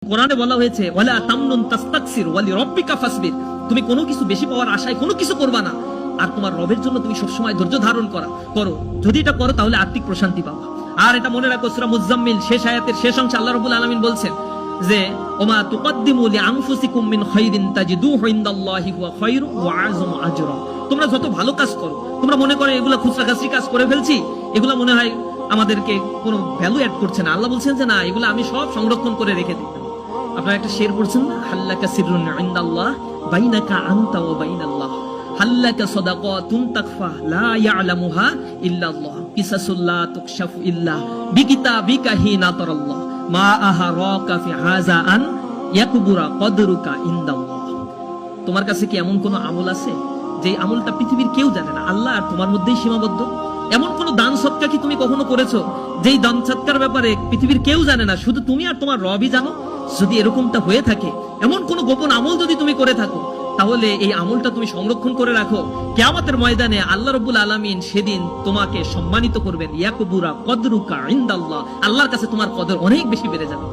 কোরআনে বলা হয়েছে ওয়ালা তামনুন তাস্তাকসির ওয়ালি রাব্বিকা ফাসবির, তুমি কোনো কিছু বেশি পাওয়ার আশায় কোনো কিছু করবা না, আর তোমার রবের জন্য তুমি সবসময় ধৈর্য ধারণ করো। যদি এটা করো তাহলে আত্মিক প্রশান্তি পাবা। আর এটা মনে রাখো, সূরা মুজাম্মিল শেষ আয়াতের শেষ অংশে আল্লাহ রাব্বুল আলামিন বলছেন যে ওমা তুকদ্দিমু লিআনফুসিকুম মিন খাইরিন তাজিদুহু ইনদাল্লাহি হুয়া খায়রু ওয়া আযমু আজরা। তোমরা যত ভালো কাজ করো, তোমরা মনে করো এগুলা খুচরা-খাচরি কাজ করে ফেলছি, এগুলা মনে হয় আমাদেরকে কোনো ভ্যালু অ্যাড করছে না। আল্লাহ বলছেন যে না, এগুলা আমি সব সংরক্ষণ করে রেখে দিই। আপনারা একটা শের পড়ছেন না, হাল্লাকা সিররুন ইনদাল্লাহ বাইনাকা আনতা ওয়া বাইনাল্লাহ, হাল্লাকা সাদাকাতুন তাকফা লা ইয়ালামুহা ইল্লাল্লাহ, কিসাসুল্লা তুকশাফু ইল্লা বিকিতাবিকা হিনা তারাল্লাহ মা আহারাকা ফি হাযা আন ইয়াকবুরা কদরুকা ইনদাল্লাহ। তোমার কাছে কি এমন কোন আমল আছে যে আমলটা পৃথিবীর কেউ জানে না, আল্লাহ আর তোমার মধ্যেই সীমাবদ্ধ? এমন কোন দান সদকা কি তুমি কখনো করেছো যেই দান সদকার ব্যাপারে পৃথিবীর কেউ জানে না, শুধু তুমি আর তোমার রবই জানো? যদি এরকমটা হয়ে থাকে, এমন কোন গোপন আমল যদি তুমি করে থাকো, তাহলে এই আমলটা তুমি সংরক্ষণ করে রাখো। কিয়ামতের ময়দানে আল্লাহ রাব্বুল আলামিন সেদিন তোমাকে সম্মানিত করবেন। ইয়াকবুরা কদরুকা ইনদাল্লাহ, আল্লাহর কাছে তোমার কদর অনেক বেশি বেড়ে যাবে।